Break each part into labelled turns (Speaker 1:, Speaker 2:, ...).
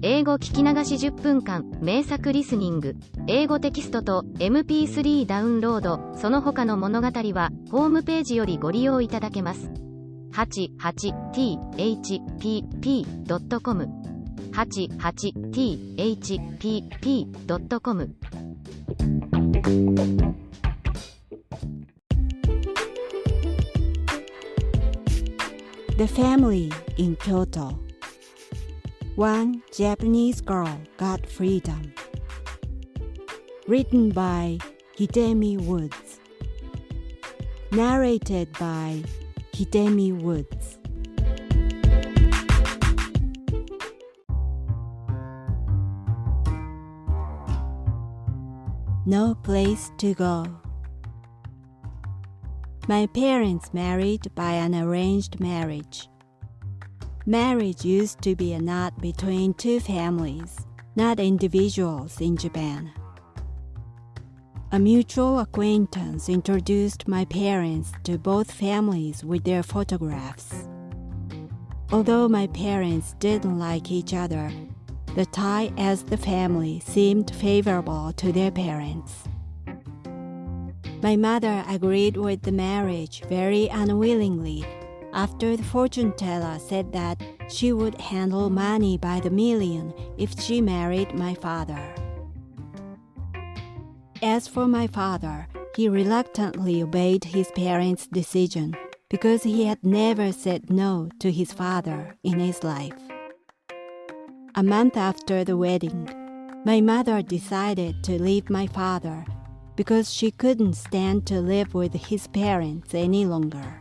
Speaker 1: 英語聞き流し10分間、名作リスニング、英語テキストと MP3 ダウンロード、その他の物語は、ホームページよりご利用いただけます。88thpp.com 88thpp.com
Speaker 2: The family in Kyoto. One Japanese girl got freedom. Written by Hidemi Woods. Narrated by Hidemi Woods. No place to go. My parents married by an arranged marriage. Marriage used to be a knot between two families, not individuals in Japan. A mutual acquaintance introduced my parents to both families with their photographs. Although my parents didn't like each other, the tie as the family seemed favorable to their parents. My mother agreed with the marriage very unwillingly after the fortune teller said that she would handle money by the million if she married my father. As for my father, he reluctantly obeyed his parents' decision because he had never said no to his father in his life. A month after the wedding, my mother decided to leave my father because she couldn't stand to live with his parents any longer.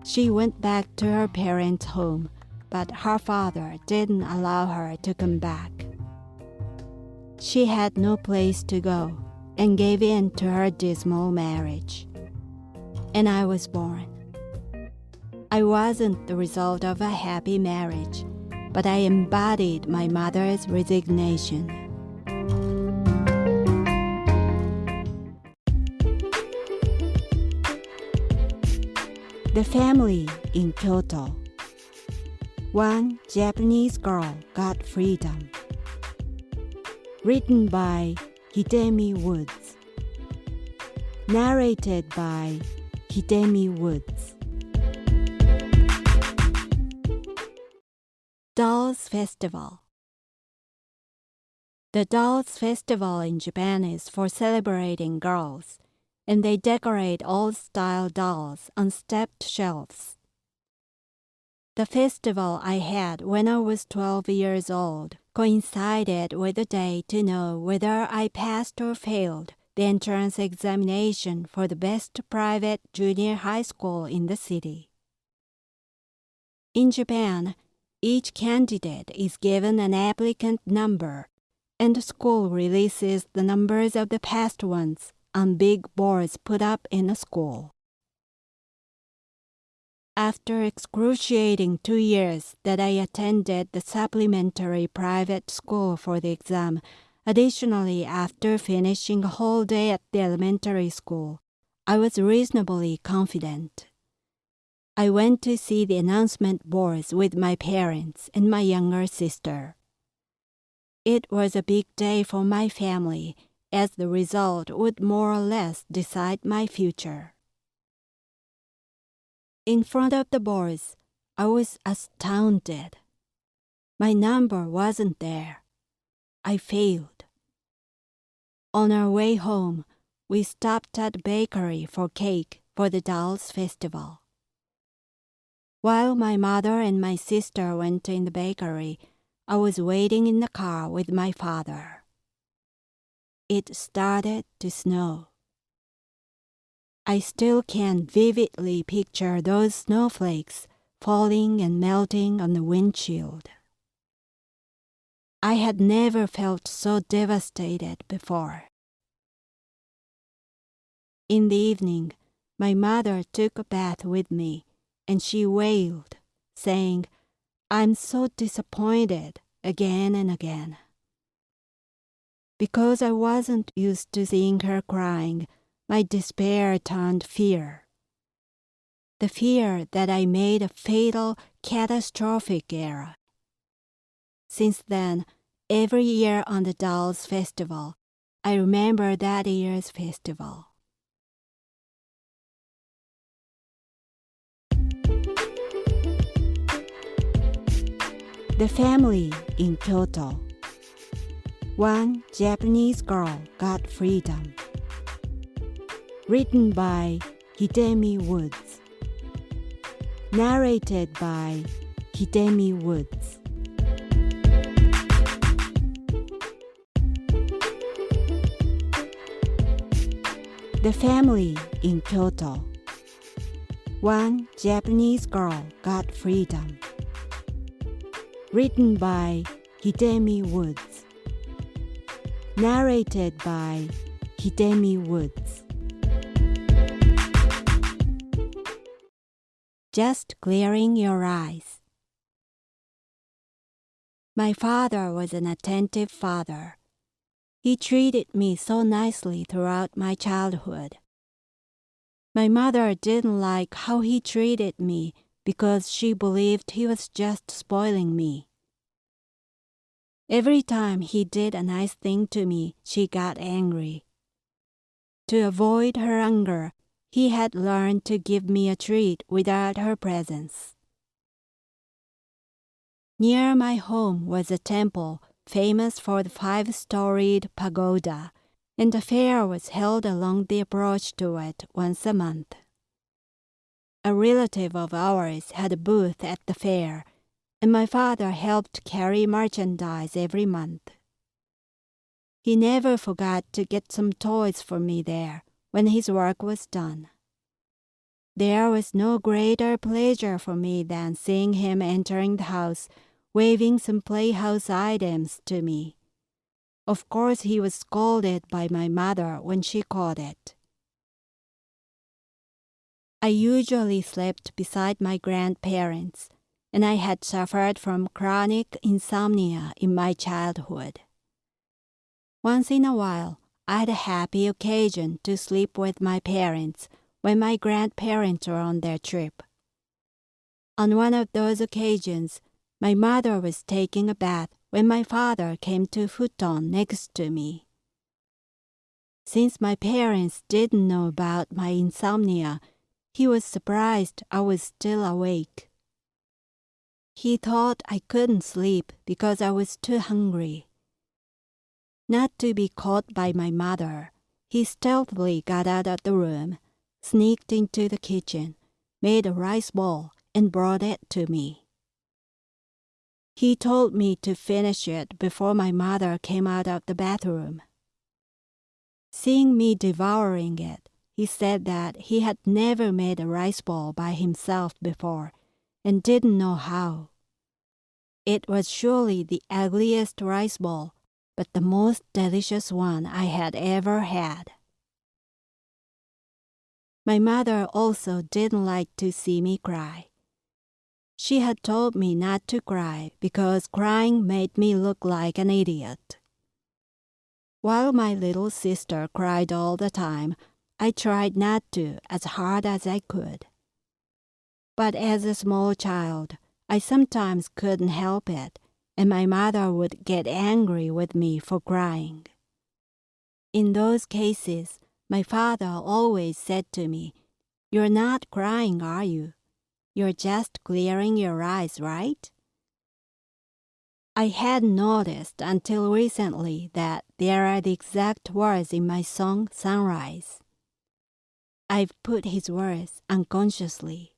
Speaker 2: She went back to her parents' home, but her father didn't allow her to come back. She had no place to go and gave in to her dismal marriage. And I was born. I wasn't the result of a happy marriage, but I embodied my mother's resignation. The family in Kyoto. One Japanese girl got freedom. Written by Hidemi Woods. Narrated by Hidemi Woods. Dolls Festival. The Dolls Festival in Japan is for celebrating girls, and they decorate old-style dolls on stepped shelves. The festival I had when I was 12 years old coincided with the day to know whether I passed or failed the entrance examination for the best private junior high school in the city. In Japan, each candidate is given an applicant number, and the school releases the numbers of the past ones on big boards put up in a school. After excruciating 2 years that I attended the supplementary private school for the exam, additionally after finishing a whole day at the elementary school, I was reasonably confident. I went to see the announcement boards with my parents and my younger sister. It was a big day for my family, as the result would more or less decide my future. In front of the boards, I was astounded. My number wasn't there. I failed. On our way home, we stopped at a bakery for cake for the Dolls Festival. While my mother and my sister went in the bakery, I was waiting in the car with my father. It started to snow. I still can vividly picture those snowflakes falling and melting on the windshield. I had never felt so devastated before. In the evening, my mother took a bath with me, and she wailed, saying, "I'm so disappointed," again and again. Because I wasn't used to seeing her crying, my despair turned fear. The fear that I made a fatal, catastrophic error. Since then, every year on the Dolls Festival, I remember that year's festival. The Family in Kyoto. One Japanese girl got freedom. Written by Hidemi Woods. Narrated by Hidemi Woods. The Family in Kyoto. One Japanese girl got freedom. Written by Hidemi Woods. Narrated by Hidemi Woods. Just clearing your eyes. My father was an attentive father. He treated me so nicely throughout my childhood. My mother didn't like how he treated me because she believed he was just spoiling me. Every time he did a nice thing to me, she got angry. To avoid her anger, he had learned to give me a treat without her presence. Near my home was a temple famous for the 5-storied pagoda, and a fair was held along the approach to it once a month. A relative of ours had a booth at the fair, and my father helped carry merchandise every month. He never forgot to get some toys for me there when his work was done. There was no greater pleasure for me than seeing him entering the house, waving some playhouse items to me. Of course, he was scolded by my mother when she caught it. I usually slept beside my grandparents, and I had suffered from chronic insomnia in my childhood. Once in a while, I had a happy occasion to sleep with my parents when my grandparents were on their trip. On one of those occasions, my mother was taking a bath when my father came to futon next to me. Since my parents didn't know about my insomnia, he was surprised I was still awake. He thought I couldn't sleep because I was too hungry. Not to be caught by my mother, he stealthily got out of the room, sneaked into the kitchen, made a rice ball, and brought it to me. He told me to finish it before my mother came out of the bathroom. Seeing me devouring it, he said that he had never made a rice ball by himself before and didn't know how. It was surely the ugliest rice ball, but the most delicious one I had ever had. My mother also didn't like to see me cry. She had told me not to cry because crying made me look like an idiot. While my little sister cried all the time, I tried not to as hard as I could. But as a small child, I sometimes couldn't help it, and my mother would get angry with me for crying. In those cases, my father always said to me, "You're not crying, are you? You're just clearing your eyes, right?" I hadn't noticed until recently that there are the exact words in my song Sunrise. I've put his words unconsciously.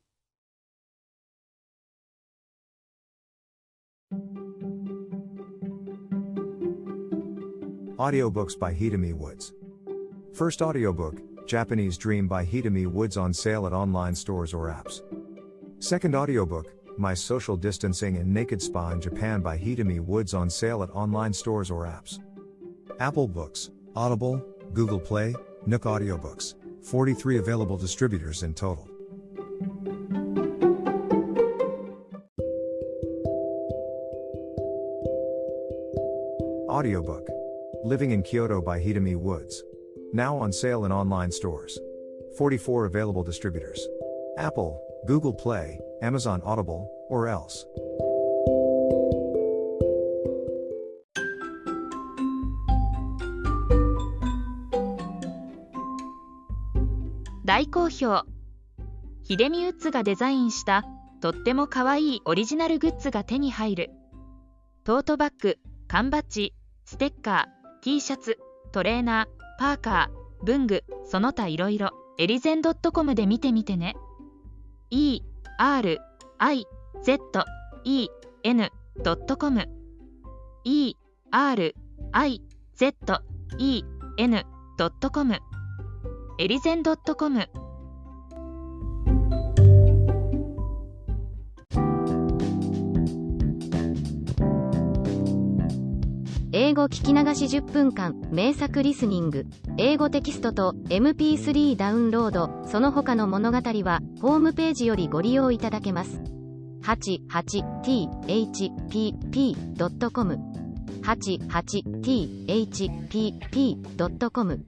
Speaker 3: Audiobooks by Hidemi Woods. First audiobook, Japanese Dream by Hidemi Woods, on sale at online stores or apps. Second audiobook, My Social Distancing and Naked Spa in Japan by Hidemi Woods, on sale at online stores or apps. Apple Books, Audible, Google Play, Nook Audiobooks, 43 available distributors in total. Audiobook, Living in Kyoto by Hidemi Woods. Now on sale in online stores. 44 available distributors. Apple, Google Play, Amazon Audible, or else.
Speaker 4: 大好評。ヒデミウッズがデザインしたとってもかわいいオリジナルグッズが手に入る。トートバッグ、缶バッジ、ステッカー、T シャツ、トレーナー、パーカー、文具、その他いろいろ、エリゼン .com で見てみてね。erizen.com erizen.com エリゼン .com。
Speaker 1: 英語聞き流し10分間名作リスニング。英語テキストと MP3 ダウンロード、その他の物語はホームページよりご利用いただけます。88thpp.com 88thpp.com